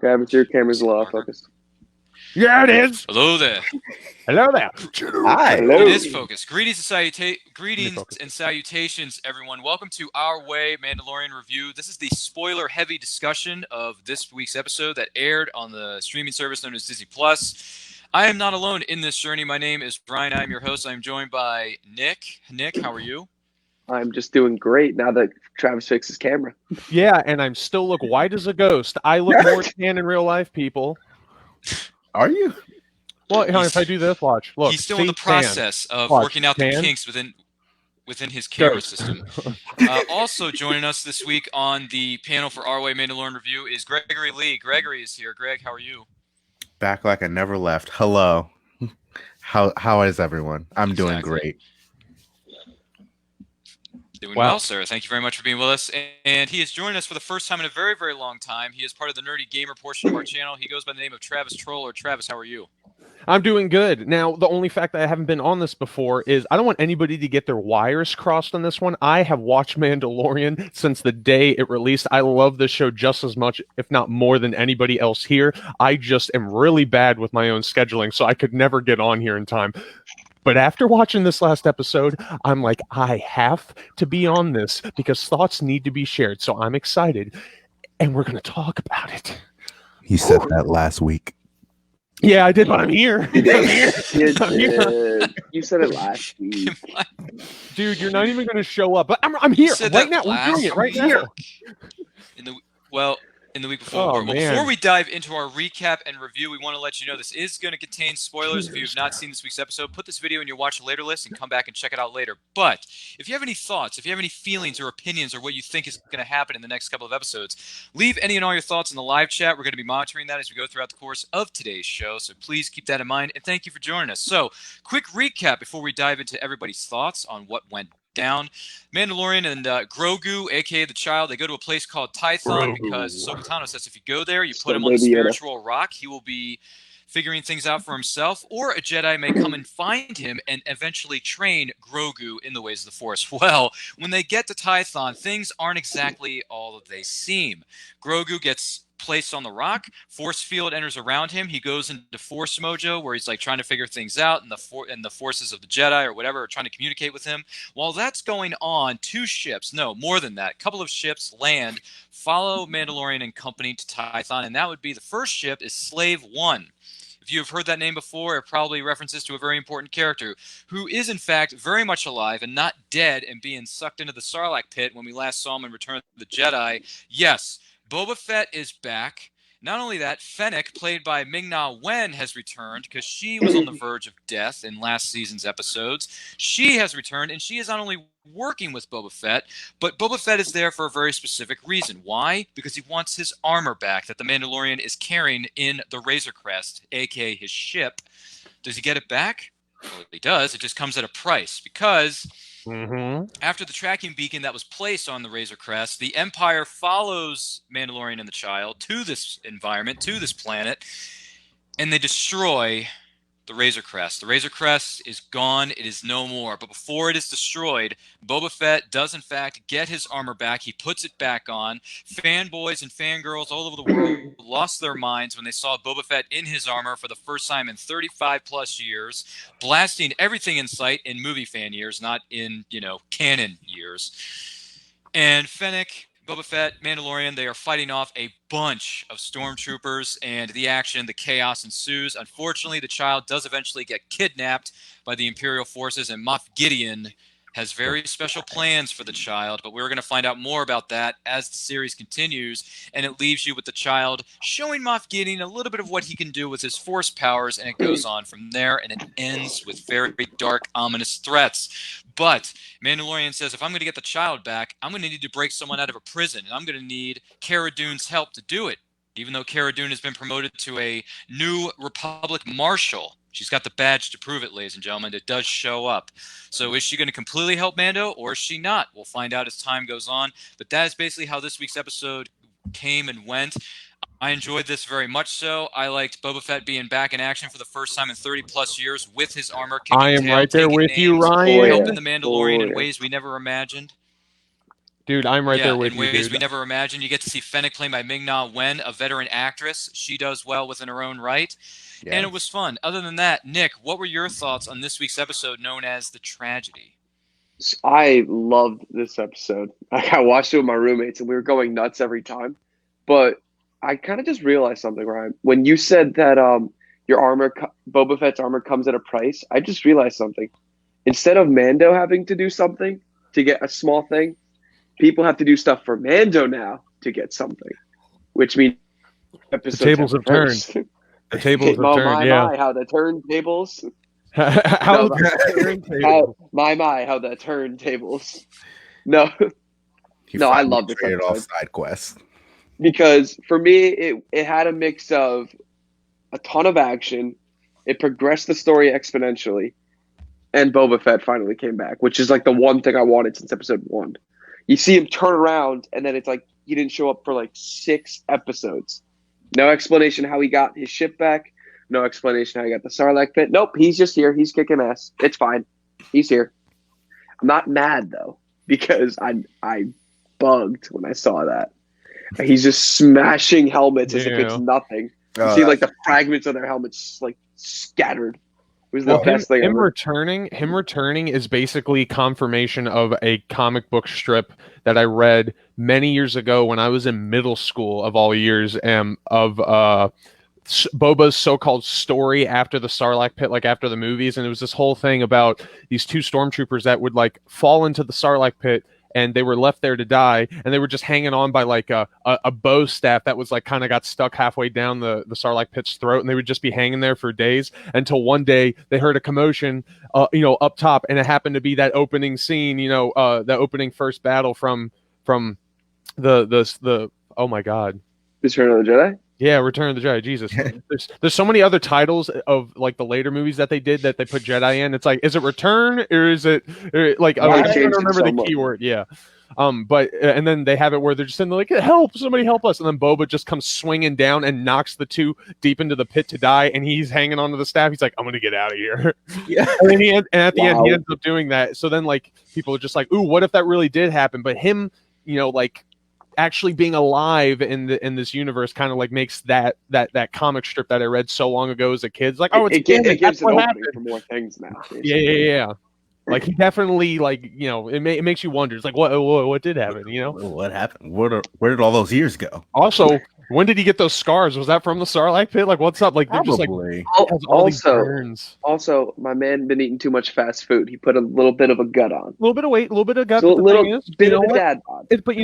Travis, your camera's a lot of focus. Yeah, it is. Hello there. Hello there. Hi. Hello. It is focused. Greetings and salutations, everyone. Welcome to Our Way Mandalorian Review. This is the spoiler-heavy discussion of this week's episode that aired on the streaming service known as Disney+. I am not alone in this journey. My name is Brian. I am your host. I am joined by Nick. Nick, how are you? I'm just doing great now that Travis fixed his camera. Yeah, and I'm still look white as a ghost. I look more tan in real life, people. Are you? Well, if I do this, watch. Look, He's still in the tan. process of Watch, working out the tan. kinks within his camera Ghost. system. Also joining us this week on the panel for Our Way Mandalorian Review is Gregory Lee. Gregory is here. Greg, how are you? Back like I never left. Hello. How is everyone? I'm doing Exactly. great. Doing Wow. well, sir. Thank you very much for being with us. And he is joining us for the first time in a very, very long time. He is part of the nerdy gamer portion of our channel. He goes by the name of Travis Troller. Travis, how are you? I'm doing good. Now, the only fact that I haven't been on this before is I don't want anybody to get their wires crossed on this one. I have watched Mandalorian since the day it released. I love this show just as much, if not more, than anybody else here. I just am really bad with my own scheduling, so I could never get on here in time. But after watching this last episode, I'm like, I have to be on this because thoughts need to be shared. So I'm excited, and we're going to talk about it. You said that last week. Yeah, I did, but I'm here. You I'm here. did. I'm here. You said it last week. Dude, you're not even going to show up. But I'm here said right that now. We're doing it right last now. In the week before. Oh, man. Before we dive into our recap and review, we want to let you know this is going to contain spoilers. If you have not seen this week's episode, put this video in your watch later list and come back and check it out later. But if you have any thoughts, if you have any feelings or opinions or what you think is going to happen in the next couple of episodes, leave any and all your thoughts in the live chat. We're going to be monitoring that as we go throughout the course of today's show. So please keep that in mind. And thank you for joining us. So quick recap before we dive into everybody's thoughts on what went down. Mandalorian and Grogu, aka the child, they go to a place called Tython because Ahsoka Tano says if you go there, you put him on the spiritual rock, he will be figuring things out for himself, or a Jedi may come and find him and eventually train Grogu in the ways of the Force. Well, when they get to Tython, things aren't exactly all that they seem. Grogu gets placed on the rock, force field enters around him, he goes into force mojo where he's like trying to figure things out, and the forces of the Jedi or whatever are trying to communicate with him. While that's going on, two ships, no, more than that, a couple of ships land, follow Mandalorian and company to Tython, and that would be the first ship is Slave One. If you have heard that name before, it probably references to a very important character who is, in fact, very much alive and not dead and being sucked into the Sarlacc pit when we last saw him in Return of the Jedi. Yes, Boba Fett is back. Not only that, Fennec, played by Ming-Na Wen, has returned because she was on the verge of death in last season's episodes. She has returned, and she is not only working with Boba Fett, but Boba Fett is there for a very specific reason. Why? Because he wants his armor back that the Mandalorian is carrying in the Razor Crest, a.k.a. his ship. Does he get it back? Well, he does. It just comes at a price because after the tracking beacon that was placed on the Razor Crest, the Empire follows Mandalorian and the child to this environment, to this planet, and they destroy the Razor Crest. The Razor Crest is gone. It is no more. But before it is destroyed, Boba Fett does, in fact, get his armor back. He puts it back on. Fanboys and fangirls all over the world lost their minds when they saw Boba Fett in his armor for the first time in 35-plus years, blasting everything in sight in movie fan years, not in, canon years. And Fennec, Boba Fett, Mandalorian, they are fighting off a bunch of stormtroopers, and the action, the chaos ensues. Unfortunately, the child does eventually get kidnapped by the Imperial forces, and Moff Gideon has very special plans for the child, but we're going to find out more about that as the series continues, and it leaves you with the child showing Moff Gideon a little bit of what he can do with his force powers, and it goes on from there, and it ends with very dark, ominous threats. But Mandalorian says, if I'm going to get the child back, I'm going to need to break someone out of a prison, and I'm going to need Cara Dune's help to do it, even though Cara Dune has been promoted to a New Republic Marshal. She's got the badge to prove it, ladies and gentlemen. It does show up. So is she going to completely help Mando, or is she not? We'll find out as time goes on. But that is basically how this week's episode came and went. I enjoyed this very much so. I liked Boba Fett being back in action for the first time in 30-plus years with his armor. I am right there with you, Ryan. Helping the Mandalorian in ways we never imagined. Dude, I'm right there with in you, ways dude. we never imagined. You get to see Fennec played by Ming-Na Wen, a veteran actress. She does well within her own right. Yeah. And it was fun. Other than that, Nick, what were your thoughts on this week's episode known as The Tragedy? I loved this episode. I watched it with my roommates, and we were going nuts every time. But I kind of just realized something, Ryan. When you said that your Boba Fett's armor comes at a price, I just realized something. Instead of Mando having to do something to get a small thing, people have to do stuff for Mando now to get something, which means the tables have turned. The tables have turned. My, how the turntables. How No, the turntables. How the turntables. No, He no, I finally love this traded off episode side quests. because for me, it had a mix of a ton of action. It progressed the story exponentially, and Boba Fett finally came back, which is like the one thing I wanted since episode 1. You see him turn around, and then it's like he didn't show up for like 6 episodes. No explanation how he got his ship back. No explanation how he got the Sarlacc pit. Nope, he's just here. He's kicking ass. It's fine. He's here. I'm not mad though because I bugged when I saw that. He's just smashing helmets as if it's nothing. You see like the fragments of their helmets like scattered. It was the best thing ever. Him returning is basically confirmation of a comic book strip that I read many years ago when I was in middle school of all years, of Boba's so-called story after the Sarlacc pit, like after the movies. And it was this whole thing about these 2 stormtroopers that would like fall into the Sarlacc pit, and they were left there to die, and they were just hanging on by like a bow staff that was like kind of got stuck halfway down the Sarlacc pit's throat, and they would just be hanging there for days until one day they heard a commotion, up top, and it happened to be that opening scene, that opening first battle from the oh my god, Return of the Jedi. Yeah, Return of the Jedi. Jesus, there's so many other titles of like the later movies that they did that they put Jedi in. It's like, is it Return or is it like? I don't remember the keyword. Yeah, but and then they have it where they're just sitting there like, help, somebody help us, and then Boba just comes swinging down and knocks the 2 deep into the pit to die, and he's hanging onto the staff. He's like, I'm gonna get out of here. Yeah, and at the end he ends up doing that. So then like people are just like, ooh, what if that really did happen? But him, like actually being alive in this universe kind of like makes that comic strip that I read so long ago as a kid. It's like, oh, it gives an opening for more things now. Yeah. Like he definitely it makes you wonder. It's like what did happen? What happened? Where did all those years go? Also, when did he get those scars? Was that from the Sarlacc pit? Like, what's up? Like, they're just like also, my man been eating too much fast food. He put a little bit of a gut on. A little bit of weight, a little bit of gut. So a little bit of a dad bod. But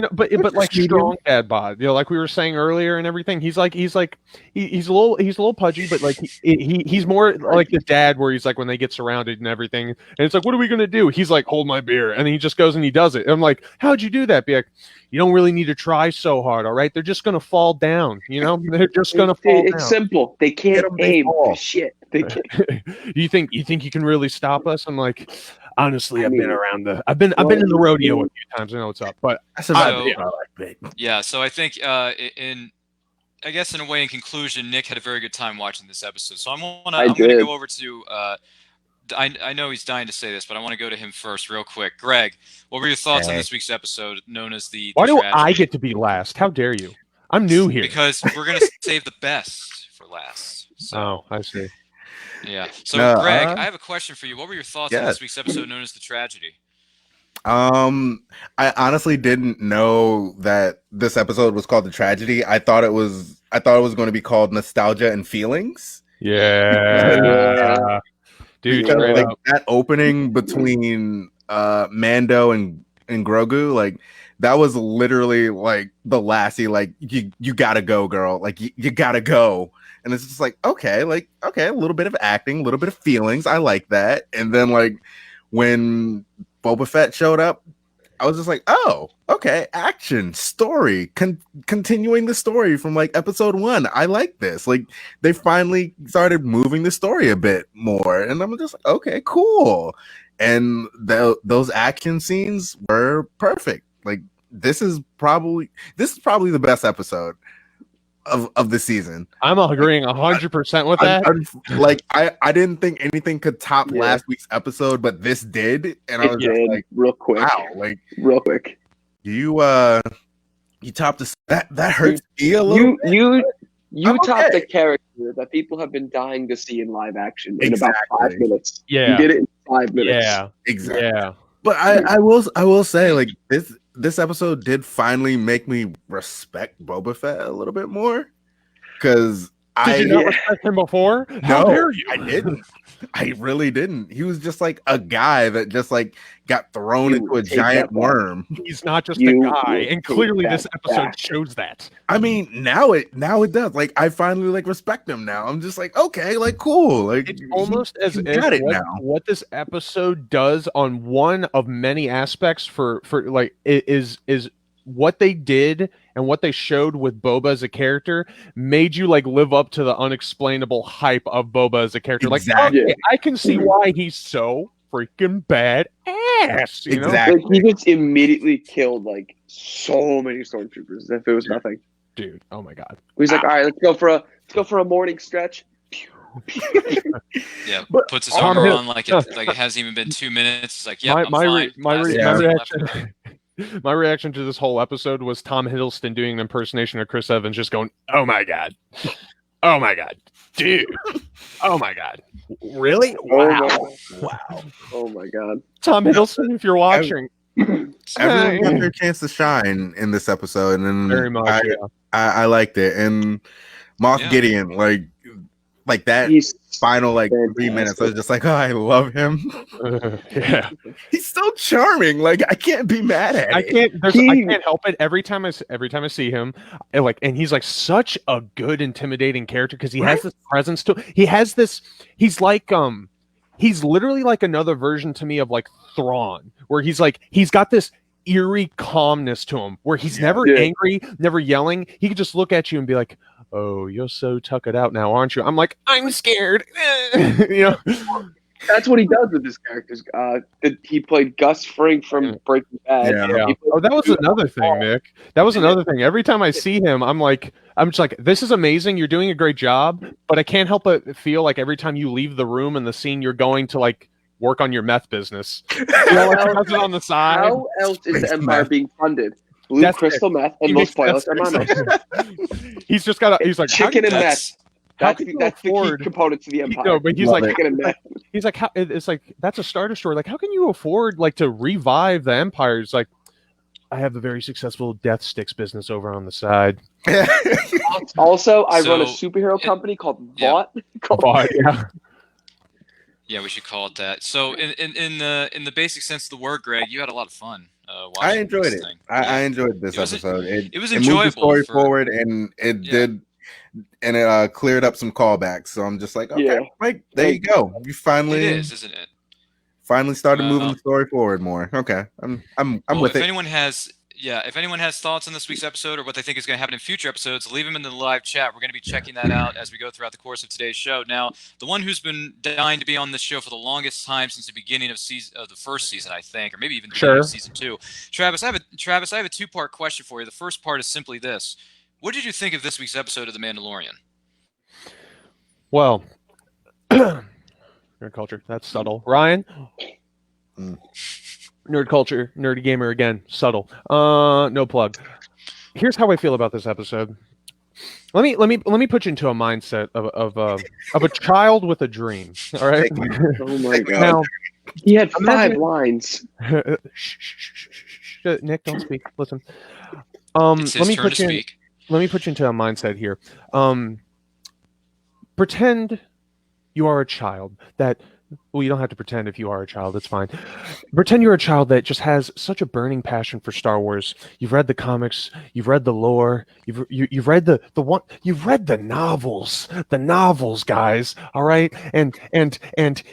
like strong dad bod. Like we were saying earlier and everything. He's a little pudgy, but like he's more like the dad where he's like when they get surrounded and everything, and it's like, what are we gonna do? He's like, hold my beer, and then he just goes and he does it. And I'm like, how'd you do that? Be like, you don't really need to try so hard, all right? They're just gonna fall down, They're just gonna fall down. It's simple. They can't aim for shit. They can't. You think you can really stop us? I'm like, honestly, I've been in the rodeo a few times. I know what's up, but so I think I guess in a way, in conclusion, Nick had a very good time watching this episode. So I'm gonna go over to I know he's dying to say this, but I want to go to him first real quick. Greg, what were your thoughts on this week's episode known as the Why do Tragedy? I get to be last? How dare you? I'm new here. Because we're going to save the best for last. So, I see. Yeah. So, Greg, I have a question for you. What were your thoughts on this week's episode known as The Tragedy? I honestly didn't know that this episode was called The Tragedy. I thought it was going to be called Nostalgia and Feelings. Yeah. Dude, like that opening between Mando and Grogu, like that was literally like the lassie, like you gotta go, girl, like you gotta go. And it's just like, okay, a little bit of acting, a little bit of feelings, I like that. And then like when Boba Fett showed up, I was just like, oh, okay, action, story, continuing the story from like episode 1. I like this. Like they finally started moving the story a bit more, and I'm just like, okay, cool. And those action scenes were perfect. Like this is probably the best episode of the season. I'm agreeing 100% with that. I didn't think anything could top last week's episode, but this did, and I was just like, real quick. Wow, like real quick. you topped the that hurts me a little. You I'm topped okay. the character that people have been dying to see in live action in Exactly. about 5 minutes. Yeah. You did it in 5 minutes. Yeah. Exactly. Yeah. But I will say, like, this episode did finally make me respect Boba Fett a little bit more. Because Did you not respect him before? How dare you? I didn't. I really didn't. He was just like a guy that just like got thrown into a giant worm. He's not just a guy, and clearly this episode shows that. I mean, now it does. Like, I finally like respect him now. I'm just like, okay, like, cool. Like, it's almost as if what this episode does on one of many aspects for like is what they did and what they showed with Boba as a character made you like live up to the unexplainable hype of Boba as a character. Exactly. Like, okay, I can see why he's so freaking badass. You know? Like, he just immediately killed like so many stormtroopers as if it was nothing. Dude, oh my god. He's like, all right, let's go for a morning stretch. Yeah, puts his armor on like it hasn't even been 2 minutes. It's like, yeah, my reaction to this whole episode was Tom Hiddleston doing an impersonation of Chris Evans, just going, "Oh my god, dude, oh my god, really? Wow, wow, oh my god." Tom Hiddleston, if you're watching, everyone got their chance to shine in this episode, and very much. I liked it, and Moff Gideon, like that final like 3 minutes, I was just like, oh, I love him. Yeah, he's so charming. Like, I can't be mad at it. I can't help it. Every time I see him, and he's like such a good, intimidating character because he has this presence to. He has this. He's like he's literally like another version to me of like Thrawn, where he's got this eerie calmness to him, where he's never angry, never yelling. He could just look at you and be like, "Oh, you're so tuckered out now, aren't you?" I'm like, "I'm scared." You know, that's what he does with his characters. He played Gus Fring from Breaking Bad. Yeah. Oh, that was another thing, Nick. That was another thing. Every time I see him, I'm just like, "This is amazing. You're doing a great job." But I can't help but feel like every time you leave the room and the scene, you're going to like work on your meth business. You know, like, on the side. How else is the Empire being funded? Blue crystal meth, and most spoilers are He's just got he's like chicken and meth. That's the key component to the Empire. No, but he's like chicken and meth. He's like, it's like, that's a starter store. Like, how can you afford like to revive the Empire? It's like, I have a very successful death sticks business over on the side. Also, I run a superhero company called Vought. Vought, yeah. Yeah, we should call it that. So, in the basic sense of the word, Greg, you had a lot of I enjoyed it. I enjoyed this episode. It was enjoyable. Moved the story forward, and it did, and it cleared up some callbacks. So I'm just like, okay, right, there you go. You finally, it is, isn't it? Finally started moving the story forward more. Okay, I'm with it. If anyone has thoughts on this week's episode or what they think is going to happen in future episodes, leave them in the live chat. We're going to be checking that out as we go throughout the course of today's show. Now, the one who's been dying to be on this show for the longest time since the beginning of the first season, I think, or maybe even the beginning of season 2, Travis. I have a two-part question for you. The first part is simply this: what did you think of this week's episode of The Mandalorian? Well, nerd culture. That's subtle. Ryan. Nerd culture, nerdy gamer again, subtle. No plug. Here's how I feel about this episode. Let me put you into a mindset of a child with a dream. All right. Oh my god. Now, he had 5 lines. Nick, don't speak. Listen. It's his let me turn put to you. Speak. Let me put you into a mindset here. Pretend you are a child that. Well, you don't have to pretend if you are a child. It's fine. Pretend you're a child that just has such a burning passion for Star Wars. You've read the comics. You've read the lore. You've read You've read the novels. The novels, guys. All right. And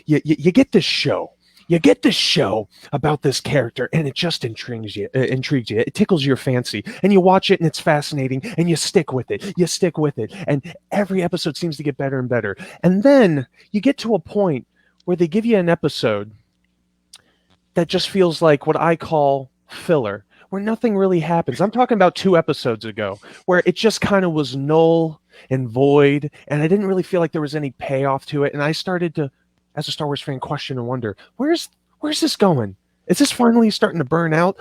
you get this show. You get this show about this character, and it just intrigues you. It tickles your fancy, and you watch it, and it's fascinating, and you stick with it. And every episode seems to get better and better. And then you get to a point where they give you an episode that just feels like what I call filler, where nothing really happens. I'm talking about 2 episodes ago, where it just kind of was null and void, and I didn't really feel like there was any payoff to it. And I started to, as a Star Wars fan, question and wonder, where's this going? Is this finally starting to burn out?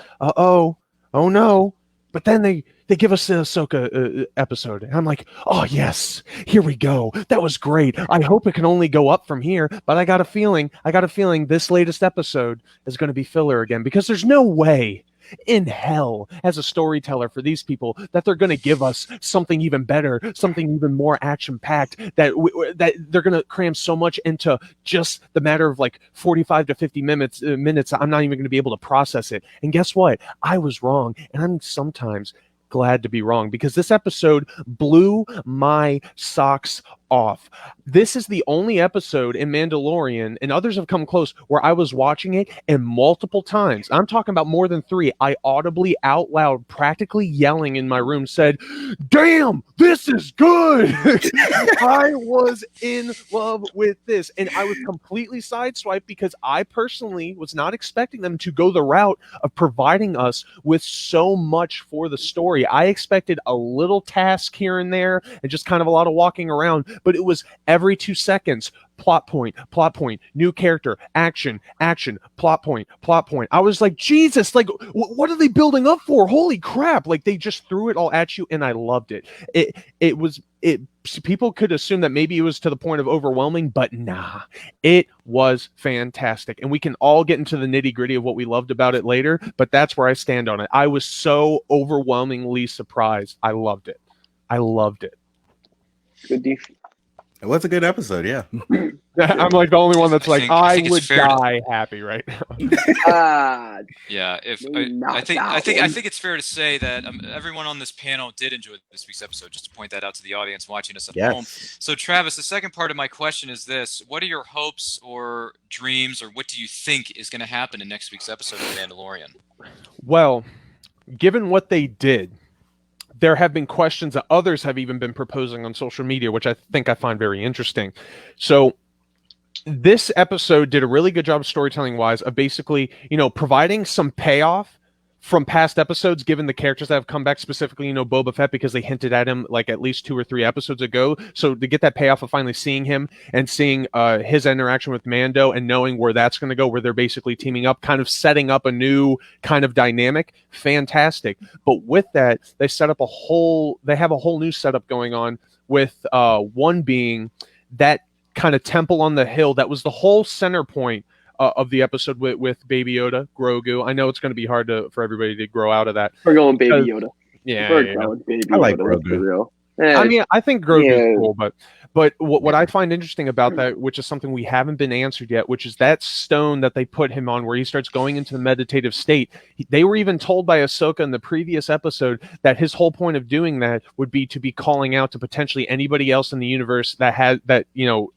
oh no. But then they give us the Ahsoka episode, and I'm like, oh yes, here we go. That was great. I hope it can only go up from here. But I got a feeling this latest episode is going to be filler again, because there's no way in hell as a storyteller for these people that they're going to give us something even better, something even more action packed, that they're going to cram so much into just the matter of like 45 to 50 minutes. I'm not even going to be able to process it. And guess what? I was wrong, and I'm sometimes glad to be wrong, because this episode blew my socks off. This is the only episode in Mandalorian, and others have come close, where I was watching it and multiple times, I'm talking about more than 3, I audibly out loud, practically yelling in my room, said, damn, this is good. I was in love with this, and I was completely sideswiped because I personally was not expecting them to go the route of providing us with so much for the story. I expected a little task here and there and just kind of a lot of walking around, but it was every 2 seconds, plot point, new character, action, plot point. I was like, Jesus, like, what are they building up for? Holy crap. Like, they just threw it all at you, and I loved it. People could assume that maybe it was to the point of overwhelming, but nah, it was fantastic. And we can all get into the nitty gritty of what we loved about it later, but that's where I stand on it. I was so overwhelmingly surprised. I loved it. Good defense. It was a good episode, yeah. I'm like the only one that's like, I think would it's fair die happy right now. Yeah, I think it's fair to say that everyone on this panel did enjoy this week's episode. Just to point that out to the audience watching us at home. So, Travis, the second part of my question is this: what are your hopes or dreams, or what do you think is going to happen in next week's episode of Mandalorian? Well, given what they did, there have been questions that others have even been proposing on social media, which I think I find very interesting. So this episode did a really good job storytelling wise of basically, providing some payoff from past episodes, given the characters that have come back, specifically, Boba Fett, because they hinted at him like at least 2 or 3 episodes ago. So to get that payoff of finally seeing him and seeing his interaction with Mando and knowing where that's going to go, where they're basically teaming up, kind of setting up a new kind of dynamic, fantastic. But with that, they have a whole new setup going on, with one being that kind of temple on the hill that was the whole center point of the episode with Baby Yoda, Grogu. I know it's going to be hard for everybody to grow out of that. We're going Baby Yoda. Yeah, Baby I like Yoda, Grogu. I mean, I think Grogu is cool, but what I find interesting about that, which is something we haven't been answered yet, which is that stone that they put him on, where he starts going into the meditative state. They were even told by Ahsoka in the previous episode that his whole point of doing that would be to be calling out to potentially anybody else in the universe that has that,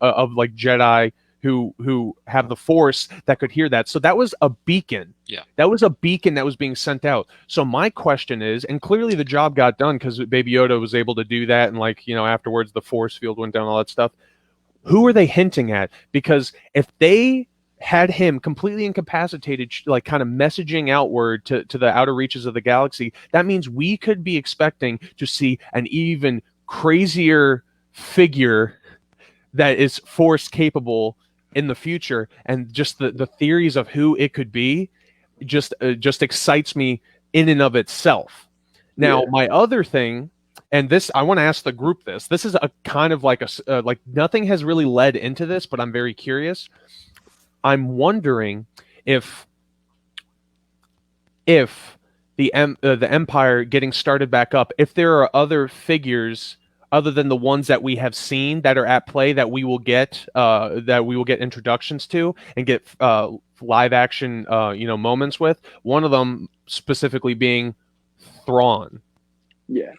of like Jedi who have the Force that could hear that. So that was a beacon. Yeah. That was a beacon that was being sent out. So my question is, and clearly the job got done because Baby Yoda was able to do that, and afterwards the Force field went down, all that stuff. Who are they hinting at? Because if they had him completely incapacitated, like kind of messaging outward to the outer reaches of the galaxy, that means we could be expecting to see an even crazier figure that is Force capable in the future, and just the theories of who it could be just excites me in and of itself. Now, my other thing, and this I want to ask the group this is a kind of like like nothing has really led into this, but I'm very curious. I'm wondering if the Empire getting started back up, if there are other figures other than the ones that we have seen that are at play that we will get introductions to and get live action moments with. One of them specifically being Thrawn. Yeah.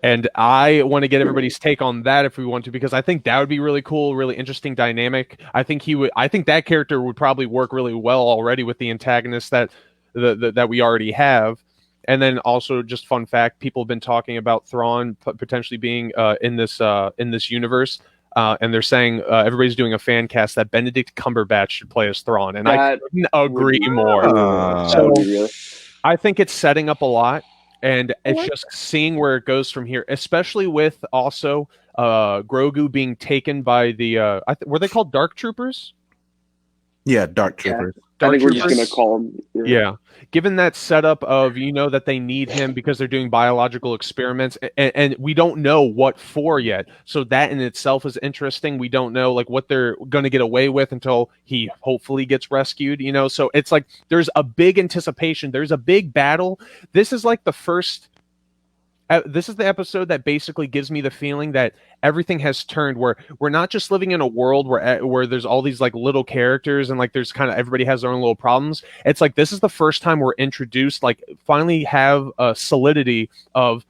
And I want to get everybody's take on that if we want to, because I think that would be really cool, really interesting dynamic. I think that character would probably work really well already with the antagonist that we already have. And then also, just fun fact, people have been talking about Thrawn potentially being in this universe, and they're saying everybody's doing a fan cast that Benedict Cumberbatch should play as Thrawn, and I couldn't agree more. So I think it's setting up a lot, and it's just seeing where it goes from here, especially with also Grogu being taken by the were they called Dark Troopers? Yeah, Dark Troopers. I think we're just Troopers? gonna call him. Yeah. Given that setup of, that they need him because they're doing biological experiments, and we don't know what for yet. So that in itself is interesting. We don't know like what they're going to get away with until he hopefully gets rescued, So it's like there's a big anticipation. There's a big battle. This is like the first. This is the episode that basically gives me the feeling that everything has turned, where we're not just living in a world where there's all these like little characters and like there's kind of everybody has their own little problems. It's like this is the first time we're introduced, like finally have a solidity of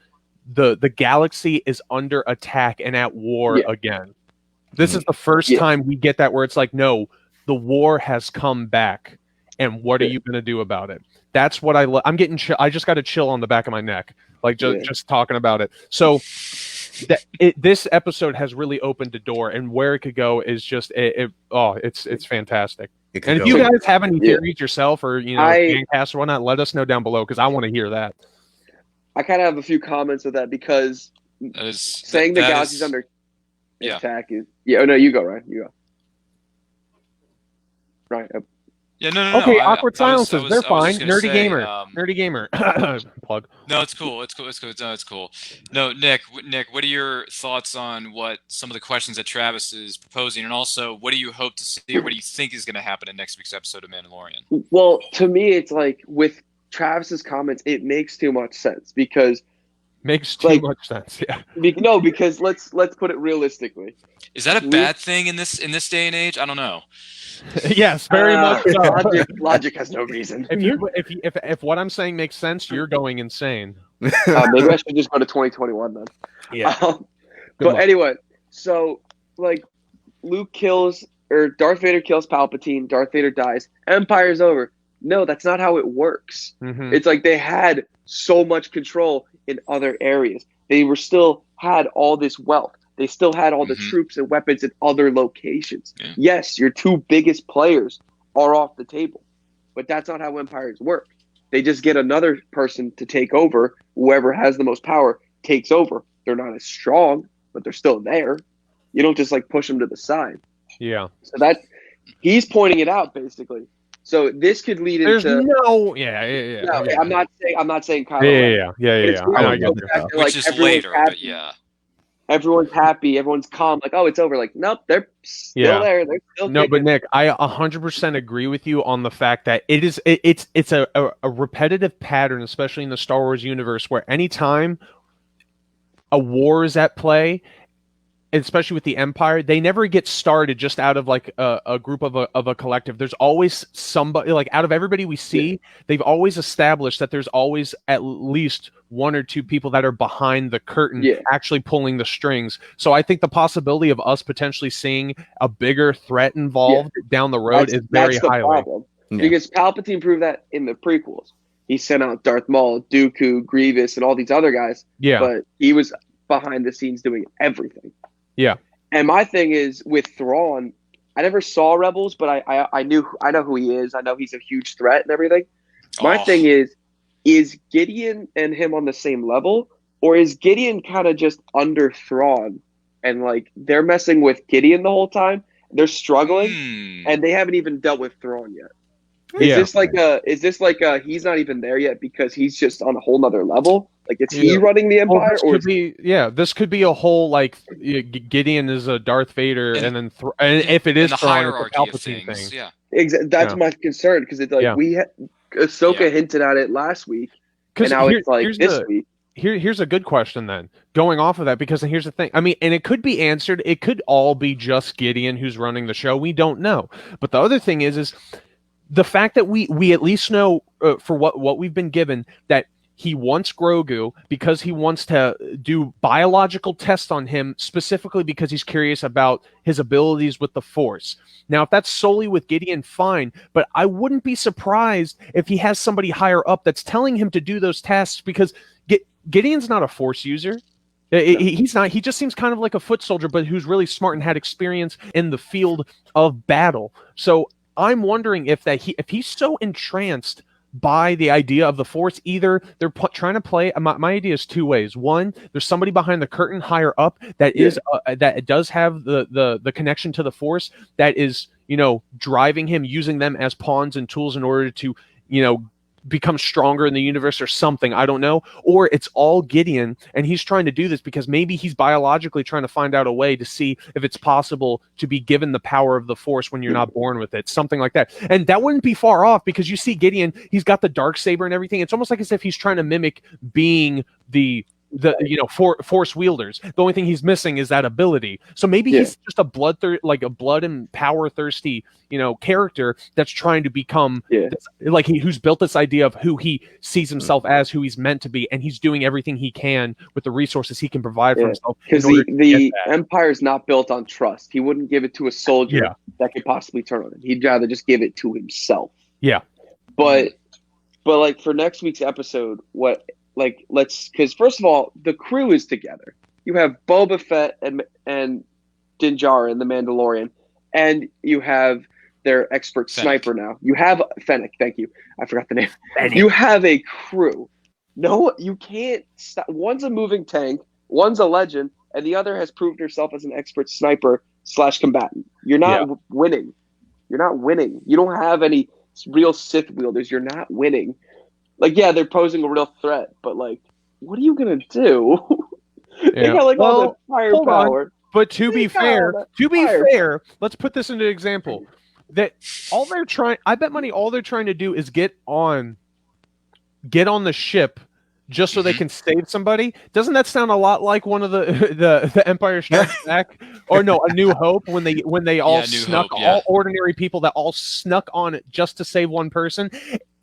the galaxy is under attack and at war again. This is the first time we get that, where it's like, no, the war has come back, and what are you going to do about it? That's what I'm getting. I just got a chill on the back of my neck. Like just talking about it. So this episode has really opened the door, and where it could go is just it's fantastic. And if you guys have any theories yourself, or cast or whatnot, let us know down below because I want to hear that. I kind of have a few comments of that because saying the galaxy's under attack is Oh no, you go, Ryan. You go. Right. Yeah, no. Okay, awkward silences. They're fine. Nerdy gamer. Plug. No, it's cool. It's cool. No, Nick, what are your thoughts on what some of the questions that Travis is proposing, and also what do you hope to see, or what do you think is going to happen in next week's episode of Mandalorian? Well, to me, it's like with Travis's comments, it makes too much sense because much sense. Yeah. Because let's put it realistically. Is that a bad thing in this day and age? I don't know. Yes, very much so. Logic has no reason. If what I'm saying makes sense, you're going insane. Maybe I should just go to 2021 then. Yeah. But anyway, so like Darth Vader kills Palpatine, Darth Vader dies, Empire's over. No, that's not how it works. Mm-hmm. It's like they had so much control in other areas. They still had all this wealth. They still had all the troops and weapons in other locations. Yeah. Yes, your two biggest players are off the table, but that's not how empires work. They just get another person to take over. Whoever has the most power takes over. They're not as strong, but they're still there. You don't just like push them to the side. Yeah. So that he's pointing it out basically. So this could lead into. No, I'm not saying Kylo. Yeah. Which is later, but yeah. Everyone's happy. Everyone's calm. Like, oh, it's over. Like, nope, they're still there. They're still kicking. But Nick, I 100% agree with you on the fact that it's a repetitive pattern, especially in the Star Wars universe, where anytime a war is at play, especially with the Empire, they never get started just out of like a group of a collective. There's always somebody, like out of everybody we see, they've always established that there's always at least one or two people that are behind the curtain actually pulling the strings. So I think the possibility of us potentially seeing a bigger threat involved down the road is very high. Because Palpatine proved that in the prequels. He sent out Darth Maul, Dooku, Grievous, and all these other guys. Yeah. But he was behind the scenes doing everything. Yeah. And my thing is with Thrawn, I never saw Rebels, but I know who he is. I know he's a huge threat and everything. My thing is Gideon and him on the same level, or is Gideon kind of just under Thrawn and like they're messing with Gideon the whole time? They're struggling and they haven't even dealt with Thrawn yet. Is this like he's not even there yet because he's just on a whole nother level? Like, is he running the Empire? This could be a whole like Gideon is a Darth Vader, and then and if it is the hierarchy of things, thing. yeah. Exactly. That's my concern because it's like Ahsoka hinted at it last week, and now it's like this week. Here's a good question then, going off of that, because here's the thing. I mean, and it could be answered. It could all be just Gideon who's running the show. We don't know. But the other thing is the fact that we at least know for what we've been given that he wants Grogu because he wants to do biological tests on him, specifically because he's curious about his abilities with the Force. Now, if that's solely with Gideon, fine, but I wouldn't be surprised if he has somebody higher up that's telling him to do those tests, because Gideon's not a Force user. He's not. He just seems kind of like a foot soldier, but who's really smart and had experience in the field of battle. So I'm wondering if he's so entranced buy the idea of the Force. Either they're trying to play. My idea is two ways. One, there's somebody behind the curtain higher up that is that does have the connection to the Force, that is, driving him, using them as pawns and tools in order to, become stronger in the universe or something. I don't know. Or it's all Gideon, and he's trying to do this because maybe he's biologically trying to find out a way to see if it's possible to be given the power of the Force when you're not born with it. Something like that. And that wouldn't be far off, because you see Gideon, he's got the Darksaber and everything. It's almost like as if he's trying to mimic being the Force wielders. The only thing he's missing is that ability. So maybe he's just a blood and power thirsty character that's trying to become who's built this idea of who he sees himself as, who he's meant to be, and he's doing everything he can with the resources he can provide for himself, because the Empire is not built on trust. He wouldn't give it to a soldier that could possibly turn on him. He'd rather just give it to himself. But like for next week's episode, because first of all, the crew is together. You have Boba Fett and Din Djarin, the Mandalorian, and you have their expert sniper now. You have Fennec. Thank you. I forgot the name. Fennec. You have a crew. No, you can't stop. One's a moving tank, one's a legend, and the other has proved herself as an expert sniper / combatant. You're not winning. You're not winning. You don't have any real Sith wielders. You're not winning. They're posing a real threat, but what are you gonna do? They got all the firepower. But to be fair, let's put this into an example. That I bet money all they're trying to do is get on the ship just so they can save somebody. Doesn't that sound a lot like one of the Empire Strikes Back, or no, A New Hope, when they all snuck, all ordinary people that all snuck on it just to save one person,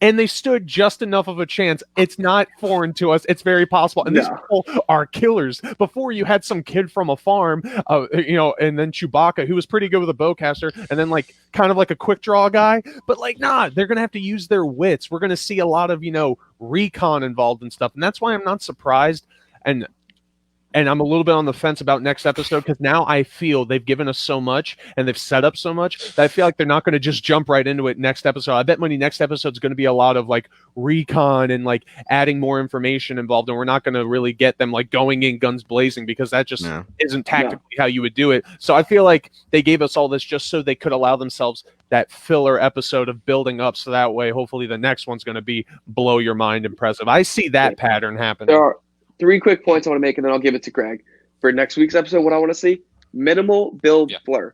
and they stood just enough of a chance. It's not foreign to us. It's very possible. And these people are killers. Before, you had some kid from a farm, and then Chewbacca, who was pretty good with a bowcaster, and then kind of like a quick draw guy. But they're going to have to use their wits. We're going to see a lot of, recon involved and stuff. And that's why I'm not surprised. And I'm a little bit on the fence about next episode, because now I feel they've given us so much and they've set up so much that I feel like they're not going to just jump right into it next episode. I bet money next episode is going to be a lot of recon and adding more information involved, and we're not going to really get them going in guns blazing, because that just isn't tactically how you would do it. So I feel like they gave us all this just so they could allow themselves that filler episode of building up, so that way hopefully the next one's going to be blow your mind impressive. I see that pattern happening. There are 3 quick points I want to make, and then I'll give it to Greg. For next week's episode, what I want to see, minimal Bill Blur.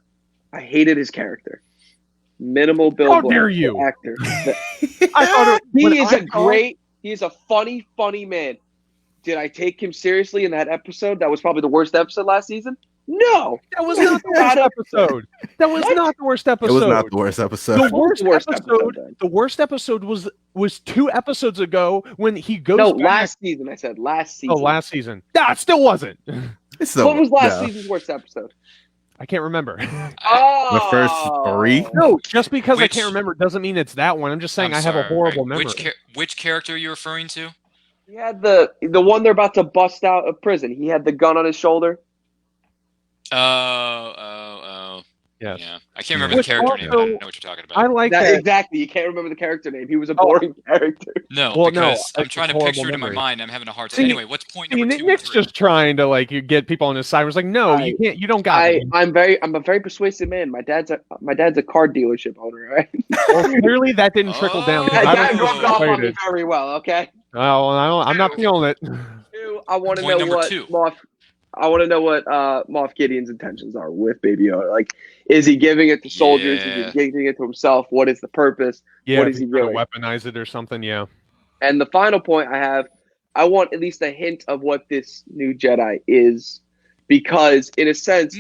I hated his character. Minimal Bill Blur. How dare you? Actor. He is a funny man. Did I take him seriously in that episode? That was probably the worst episode last season? No. That was not the worst episode. That was not the worst episode. It was not the worst episode. The worst episode was 2 episodes ago when he goes back. Last season. I said last season. Oh, last season. Nah, it still wasn't. What was last season's worst episode? I can't remember. The first 3? No, just because I can't remember doesn't mean it's that one. I'm just saying I have a horrible memory. Which character are you referring to? He had the one they're about to bust out of prison. He had the gun on his shoulder. Oh. Yes. Yeah. I can't remember the character name, but I know what you're talking about. I like that. Exactly. You can't remember the character name. He was a boring character. Because I'm trying to picture it in my mind. I'm having a hard time. Anyway, what's point number 2? Nick's just trying to you get people on his side. It's no, you can't. You don't got it. I'm a very persuasive man. My dad's a car dealership owner, right? Well, clearly that didn't trickle down. That rubbed off on me very well. Okay. Oh, I'm not feeling it. I want to know what Moff Gideon's intentions are with Baby Yoda. Is he giving it to soldiers? Is he giving it to himself? What is the purpose? What is he doing? Weaponize it or something? Yeah. And the final point I want at least a hint of what this new Jedi is, because in a sense,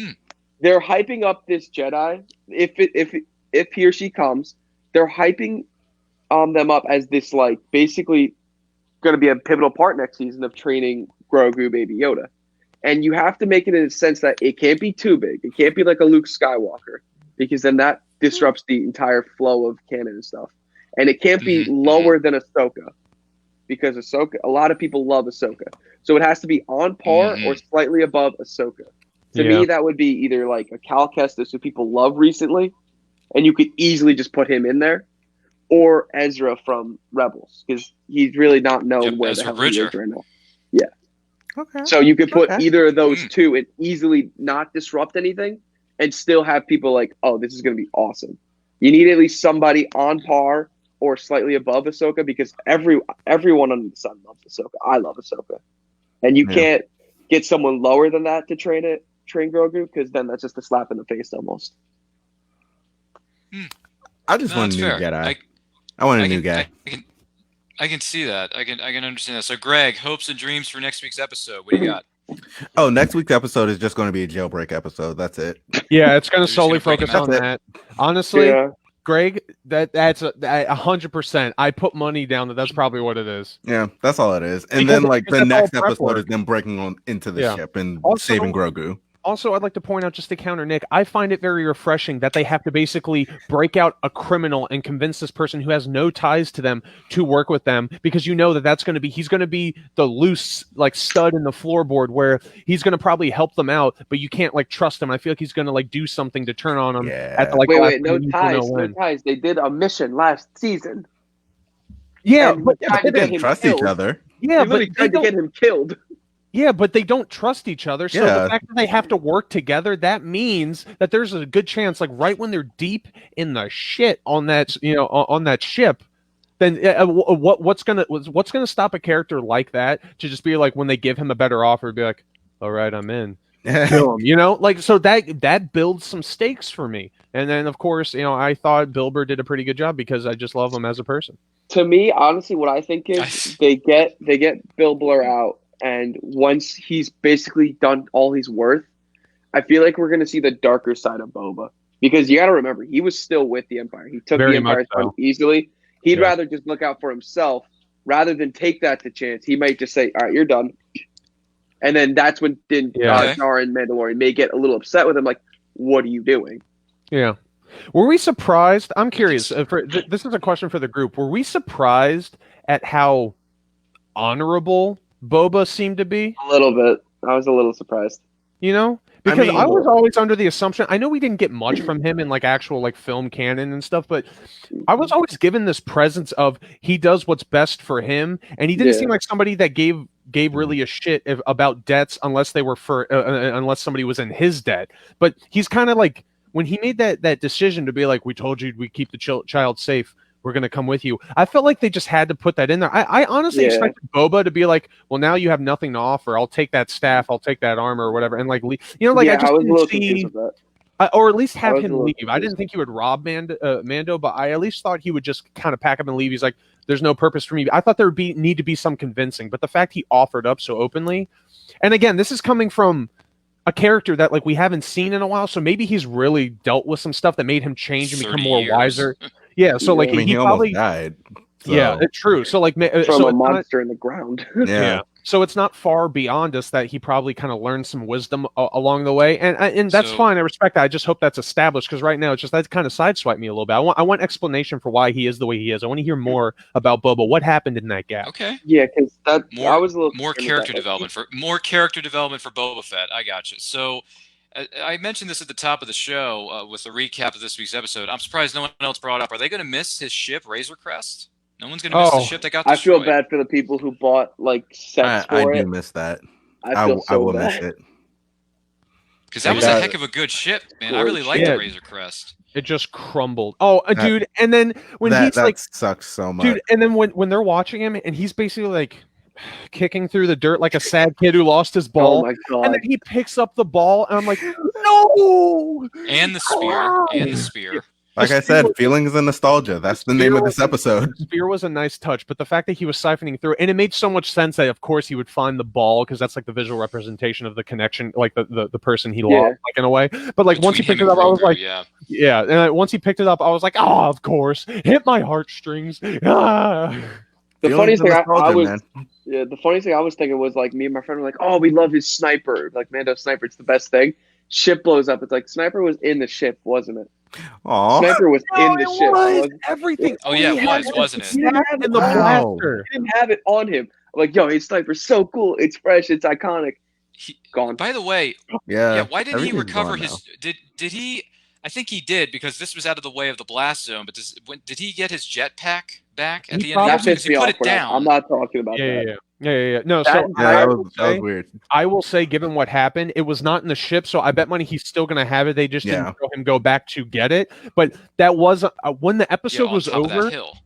they're hyping up this Jedi. If he or she comes, they're hyping them up as this basically going to be a pivotal part next season of training Grogu, Baby Yoda. And you have to make it in a sense that it can't be too big. It can't be like a Luke Skywalker, because then that disrupts the entire flow of canon and stuff. And it can't be lower than Ahsoka, because a lot of people love Ahsoka. So it has to be on par or slightly above Ahsoka. To me, that would be either a Cal Kestis, who people love recently, and you could easily just put him in there, or Ezra from Rebels, because he's really not known Yep, where Ezra the hell Bridger. he is right now. Yeah. Okay. So you could put Okay. either of those two and easily not disrupt anything and still have people like, oh, this is going to be awesome. You need at least somebody on par or slightly above Ahsoka, because everyone under the sun loves Ahsoka. I love Ahsoka. And you can't get someone lower than that to train Grogu, because then that's just a slap in the face almost. I just want a new Jedi. I want a new guy. I can see that. I can understand that. So, Greg, hopes and dreams for next week's episode. What do you got? Oh, next week's episode is just going to be a jailbreak episode. That's it. Yeah, it's going to They're just solely gonna break focus them on out. that. Honestly, Yeah. Greg, that's 100%. I put money down that's probably what it is. Yeah, that's all it is. And Because- then like because the that's all next prep episode work. is them breaking on into the Yeah. ship and Also- saving Grogu. Also, I'd like to point out, just to counter Nick, I find it very refreshing that they have to basically break out a criminal and convince this person who has no ties to them to work with them, because you know that's going to be, he's going to be the loose like stud in the floorboard where he's going to probably help them out, but you can't like trust him. I feel like he's going to like do something to turn on him at the like. Wait, no last minute, ties, you know no when. ties. They did a mission last season. Yeah, And but tried They to get didn't him trust killed. each other. yeah, They literally but they tried to don't. get him killed. Yeah, but they don't trust each other. So Yeah. the fact that they have to work together, that means that there's a good chance, like right when they're deep in the shit on that, on that ship, then what's gonna stop a character like that to just be like, when they give him a better offer, be like, all right, I'm in. Kill him, like, so that builds some stakes for me. And then of course, I thought Bill Burr did a pretty good job because I just love him as a person. To me, honestly, what I think is they get Bill Blur out, and once he's basically done all he's worth, I feel like we're going to see the darker side of Boba. Because you got to remember, he was still with the Empire. He took Very the Empire's much so. gun easily. He'd Yeah. rather just look out for himself rather than take that to chance. He might just say, all right, you're done. And then that's when Yeah. Jar and Mandalorian may get a little upset with him, like, what are you doing? Yeah. Were we surprised? I'm curious. This is a question for the group. Were we surprised at how honorable Boba seemed to be? A little bit. I was a little surprised. Because I mean- I was always under the assumption, I know we didn't get much from him in like actual like film canon and stuff, but I was always given this presence of he does what's best for him, and he didn't Yeah. seem like somebody that gave really a shit about debts unless they were unless somebody was in his debt. But he's kind of like, when he made that decision to be like, we told you we'd keep the child safe, we're going to come with you, I felt like they just had to put that in there. I honestly expected Boba to be like, well, now you have nothing to offer. I'll take that staff. I'll take that armor or whatever. And like, I just I was a didn't little see, confused with that. or at least I have was a him little leave. I confused. didn't think he would rob Mando, but I at least thought he would just kind of pack up and leave. He's like, there's no purpose for me. I thought there would need to be some convincing, but the fact he offered up so openly, and again, this is coming from a character that like we haven't seen in a while, so maybe he's really dealt with some stuff that made him change and become 30 more years. wiser. Yeah, so like I mean, he probably almost died. So, yeah, it's true. So like From so a it's not- monster in the ground. yeah. So it's not far beyond us that he probably kind of learned some wisdom along the way, and that's So- fine. I respect that. I just hope that's established, because right now it's just that kind of sideswiped me a little bit. I want explanation for why he is the way he is. I want to hear more about Boba. What happened in that gap? Okay. Yeah, because More- I was a little More concerned character with that. development for Boba Fett. I got you. So I mentioned this at the top of the show with the recap of this week's episode. I'm surprised no one else brought up. Are they going to miss his ship, Razor Crest? No one's going to miss the ship that got I destroyed. feel bad for the people who bought like sets I for do it. miss that. I feel I so will bad. miss it. Because that And was a that- heck of a good ship, man. I really Gorgeous. liked Yeah. the Razor Crest. It just crumbled. Oh, That- dude, and then when that he's like, sucks so much. dude, and then when they're watching him and he's basically like kicking through the dirt like a sad kid who lost his Oh ball, my and god! then he picks up the ball, and I'm like, no. And the spear. And the spear. Like I said, feelings and nostalgia. That's the name of this episode. Spear was a nice touch, but the fact that he was siphoning through, and it made so much sense that of course he would find the ball, because that's like the visual representation of the connection, like the person he lost, like in a way. But like once he Between picked him it up, and I was Grogu, like, yeah. yeah. And once he picked it up, I was like, oh, of course, hit my heartstrings. Ah. The Feelings funniest thing and nostalgia, man. the funniest thing I was thinking was like me and my friend were like, oh, we love his sniper, like Mando sniper. It's the best thing. Ship blows up. It's like sniper was in the ship, wasn't it? Aw. Sniper was in the ship. Was everything. Oh, yeah, it He had was, wasn't it? He had in the Wow. blaster. He didn't have it on him. I'm like, yo, his sniper's so cool. It's fresh. It's iconic. He- Gone. By the way, Yeah. yeah, why didn't he everything's recover gone his? now. Did he? I think he did because this was out of the way of the blast zone. But did he get his jetpack back at the end of the That episode? pissed me He put off. it But down. I'm not talking about that. Yeah. No, That- so Yeah, I that will was say, weird. I will say, given what happened, it was not in the ship, so I bet money he's still going to have it. They just didn't show him go back to get it. But that was when the episode on was top of over. that hill.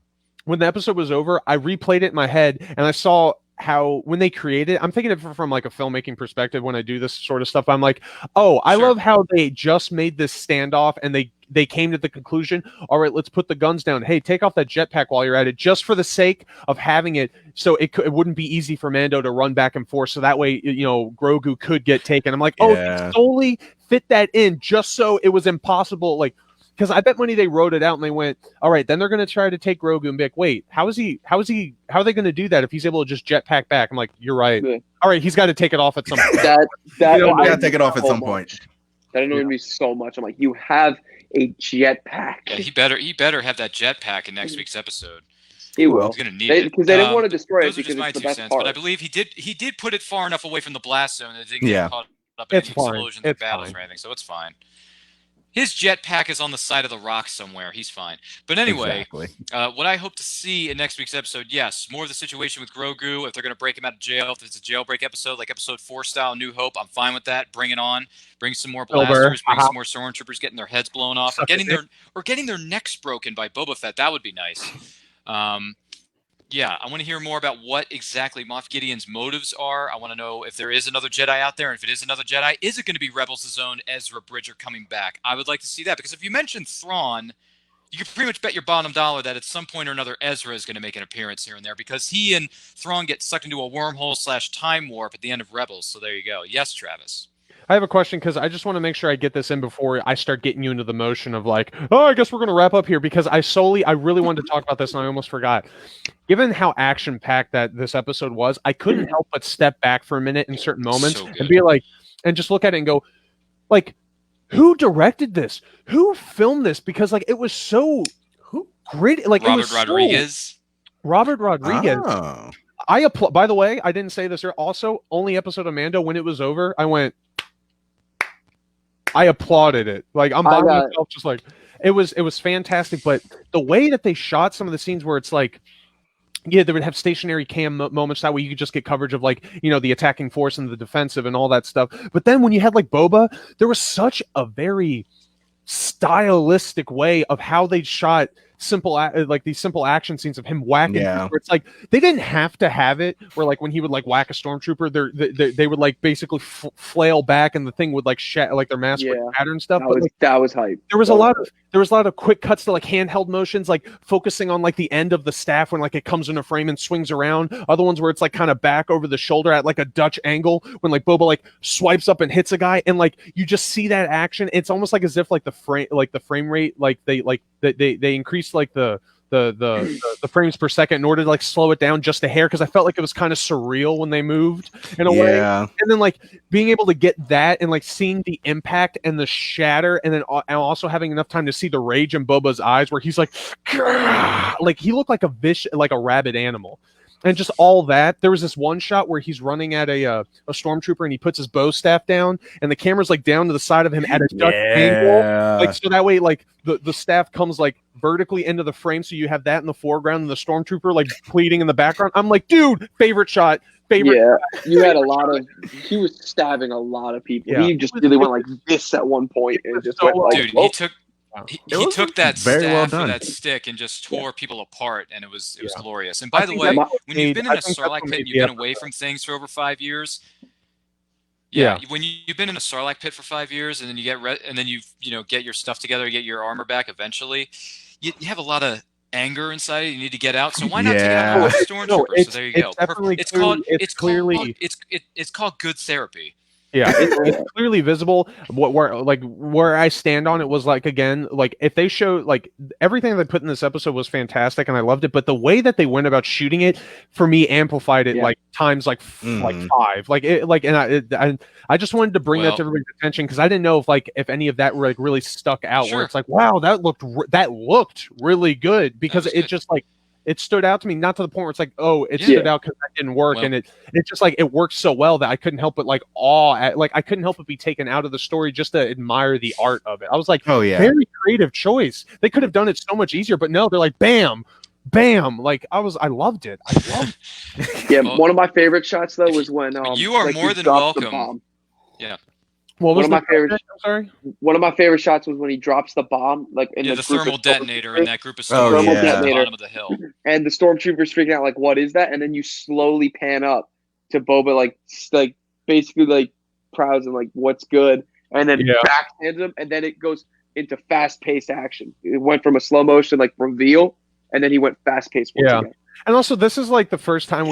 When the episode was over, I replayed it in my head, and I saw how when they created, I'm thinking of it from like a filmmaking perspective. When I do this sort of stuff, I'm like, oh, I love how they just made this standoff, and they came to the conclusion, all right, let's put the guns down. Hey, take off that jetpack while you're at it, just for the sake of having it, so it wouldn't be easy for Mando to run back and forth. So that way, Grogu could get taken. I'm like, they solely fit that in just so it was impossible, like. Because I bet money they wrote it out and they went, all right, then they're going to try to take Grogu and be like, wait, how are they going to do that if he's able to just jetpack back? I'm like, you're right. Yeah. All right, he's got to take it off at some point. Got to take it off at some point. That annoyed me so much. I'm like, you have a jetpack. Yeah, he better have that jetpack in next week's episode. He will. He's going to need it. Because they didn't want to destroy it those because are just my it's the 2 best cents, part. but I believe he did put it far enough away from the blast zone that it didn't get caught up in any explosions or battles or anything, so it's fine. His jetpack is on the side of the rock somewhere. He's fine. But anyway, what I hope to see in next week's episode, yes, more of the situation with Grogu. If they're going to break him out of jail, if it's a jailbreak episode, like episode 4 style New Hope, I'm fine with that. Bring it on. Bring some more blasters. Bring some more stormtroopers getting their heads blown off. Or getting their necks broken by Boba Fett. That would be nice. Yeah, I want to hear more about what exactly Moff Gideon's motives are. I want to know if there is another Jedi out there, and if it is another Jedi, is it going to be Rebels' own Ezra Bridger coming back? I would like to see that, because if you mention Thrawn, you can pretty much bet your bottom dollar that at some point or another Ezra is going to make an appearance here and there, because he and Thrawn get sucked into a wormhole/time warp at the end of Rebels. So there you go. Yes, Travis. I have a question, because I just want to make sure I get this in before I start getting you into the motion of like, oh, I guess we're going to wrap up here, because I really wanted to talk about this and I almost forgot. Given how action-packed that this episode was, I couldn't help but step back for a minute in certain moments and be like, and just look at it and go, like, who directed this? Who filmed this? Because like it was so great. Like Robert Rodriguez. Robert Rodriguez. Oh. By the way, I didn't say this earlier. Also, only episode of Mando, when it was over, I applauded it. Like I'm by myself, just like it was fantastic. But the way that they shot some of the scenes where it's like, yeah, they would have stationary cam moments that way you could just get coverage of like, the attacking force and the defensive and all that stuff. But then when you had like Boba, there was such a very stylistic way of how they shot these simple action scenes of him whacking. Where it's like they didn't have to have it where like when he would like whack a stormtrooper, they would like basically flail back and the thing would like like their mask would shatter and stuff. That was hype. There was a lot of quick cuts to like handheld motions, like focusing on like the end of the staff when like it comes in a frame and swings around. Other ones where it's like kind of back over the shoulder at like a Dutch angle when like Boba like swipes up and hits a guy, and like you just see that action. It's almost like as if like the frame rate they increased like the frames per second in order to like slow it down just a hair, because I felt like it was kind of surreal when they moved in a way. And then like being able to get that and like seeing the impact and the shatter, and then also having enough time to see the rage in Boba's eyes where he's like he looked like a rabid animal. And just all that. There was this one shot where he's running at a stormtrooper and he puts his bow staff down and the camera's like down to the side of him at a Dutch angle. Like so that way like the staff comes like vertically into the frame, so you have that in the foreground and the stormtrooper like pleading in the background. I'm like, dude, favorite shot. You had he was stabbing a lot of people. Yeah. He just really went like this at one point and just went like, dude, he took that staff or that stick and just tore people apart, and it was glorious. And by the way, when you've been in a Sarlacc pit and you've been away from things for over 5 years, when you've been in a Sarlacc pit for 5 years, and then you get get your stuff together, get your armor back eventually, you have a lot of anger inside you need to get out. So why not take it out with a stormtrooper? So there you go. It's called good therapy. Yeah, it's clearly visible. Where I stand on it was like, again, like if they show like everything they put in this episode was fantastic and I loved it, but the way that they went about shooting it for me amplified it like times like 5. And I just wanted to bring that to everybody's attention, because I didn't know if any of that really stuck out. Where it's like, wow, that looked really good, because it just like it stood out to me, not to the point where it's like, oh, it Yeah. stood out because that didn't work, Well- and it's just like it worked so well that I couldn't help but like awe at, like I couldn't help but be taken out of the story just to admire the art of it. I was like, Oh yeah. very creative choice. They could have done it so much easier, but no, they're like, bam, bam. Like I loved it. I loved it. Yeah, Well, one of my favorite shots though was when you are like, more he than drops the welcome. bomb. What One was of my the favorite- I'm sorry. One of my favorite shots was when he drops the bomb, like in Yeah, the group thermal of detonator in that group of Oh, stormtroopers yeah. at the Detonator. bottom of the hill. and the stormtroopers freaking out like, "What is that?" And then you slowly pan up to Boba, like basically like prouds and like, "What's good?" And then Yeah. backhands him, and then it goes into fast-paced action. It went from a slow motion like reveal, and then he went fast-paced once Yeah. again. And also, this is like the first time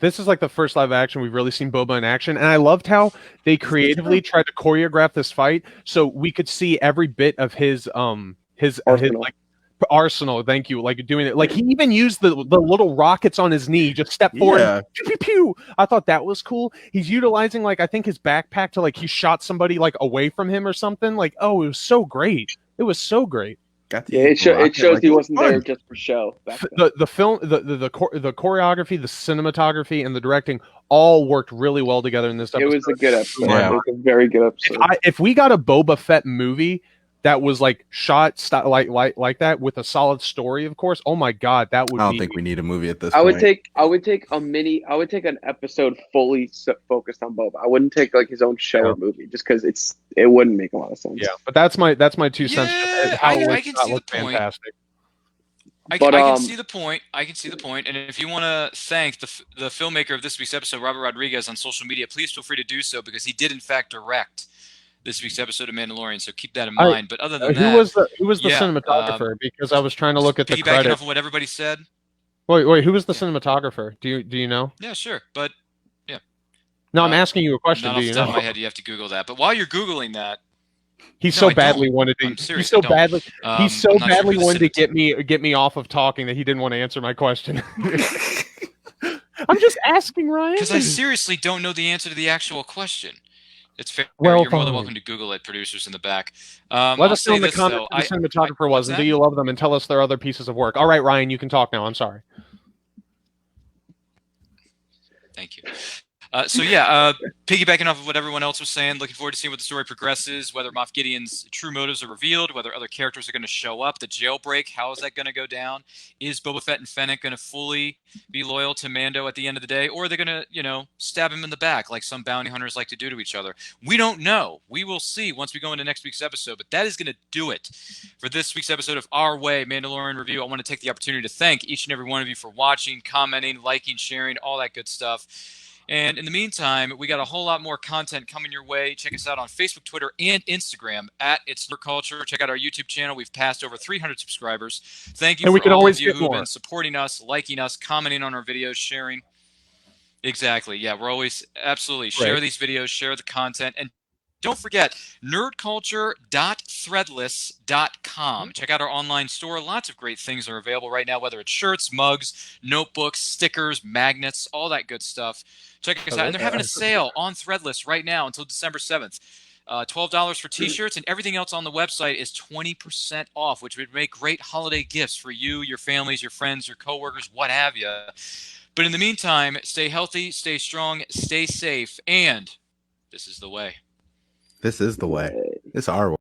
this is like the first live action we've really seen Boba in action, and I loved how they creatively tried to choreograph this fight so we could see every bit of his Arsenal. like arsenal. Thank you. Like doing it, like he even used the little rockets on his knee, just step forward. Yeah. Pew, pew, pew. I thought that was cool. He's utilizing like I think his backpack to like he shot somebody like away from him or something. Like oh, it was so great. It was so great. Got to Yeah, use it rocket, shows like, he it was wasn't fun. there just for show. Back then. The film, the choreography, the cinematography, and the directing all worked really well together in this It episode. was a good episode. Yeah. It was a very good episode. If we got a Boba Fett movie that was like shot like that with a solid story, of course, oh my god, that would I don't be. think we need a movie at this I would point. take an episode fully focused on Boba. I wouldn't take like his own show Yeah. or movie just because it wouldn't make a lot of sense. Yeah, but that's my 2 cents. Yeah, How it I was can shot see the looked point. fantastic. I But, can see the point. I can see the point. And if you want to thank the filmmaker of this week's episode, Robert Rodriguez, on social media, please feel free to do so because he did in fact direct this week's episode of Mandalorian. So keep that in mind. But other than that, Who was the yeah, cinematographer? Because I was trying to look at the piggybacking credits. off of what everybody said. Wait, who was the Yeah. cinematographer? Do you know? Yeah, sure. But No, I'm asking you a question. not Do off you the top know? of my head, you have to Google that. But while you're Googling that, He No, so I badly don't. wanted to. I'm serious, He so I don't. badly. He I'm so not sure badly who the wanted to cinematographer- get me off of talking that he didn't want to answer my question. I'm just asking, Ryan. because I seriously don't know the answer to the actual question. It's fair. Well, You're more than fine. welcome to Google it, producers in the back. Let I'll us know say in the this, comments though. who the cinematographer was, and what's do you love them, and tell us their other pieces of work. All right, Ryan, you can talk now. I'm sorry. Thank you. Piggybacking off of what everyone else was saying, looking forward to seeing what the story progresses, whether Moff Gideon's true motives are revealed, whether other characters are going to show up, the jailbreak, how is that going to go down? Is Boba Fett and Fennec going to fully be loyal to Mando at the end of the day, or are they going to, stab him in the back like some bounty hunters like to do to each other? We don't know. We will see once we go into next week's episode, but that is going to do it for this week's episode of Our Way Mandalorian Review. I want to take the opportunity to thank each and every one of you for watching, commenting, liking, sharing, all that good stuff. And in the meantime, we got a whole lot more content coming your way. Check us out on Facebook, Twitter, and Instagram at It's Nerd Culture. Check out our YouTube channel. We've passed over 300 subscribers. Thank you And we for can all always of you get who've more. been supporting us, liking us, commenting on our videos, sharing. Exactly. Yeah, we're always absolutely share Right. these videos, share the content, and don't forget nerdculture.threadless.com. Check out our online store. Lots of great things are available right now, whether it's shirts, mugs, notebooks, stickers, magnets, all that good stuff. Check us out. And they're having a sale on Threadless right now until December 7th. $12 for t-shirts, and everything else on the website is 20% off, which would make great holiday gifts for you, your families, your friends, your coworkers, what have you. But in the meantime, stay healthy, stay strong, stay safe, and this is the way. This is the way. It's our way.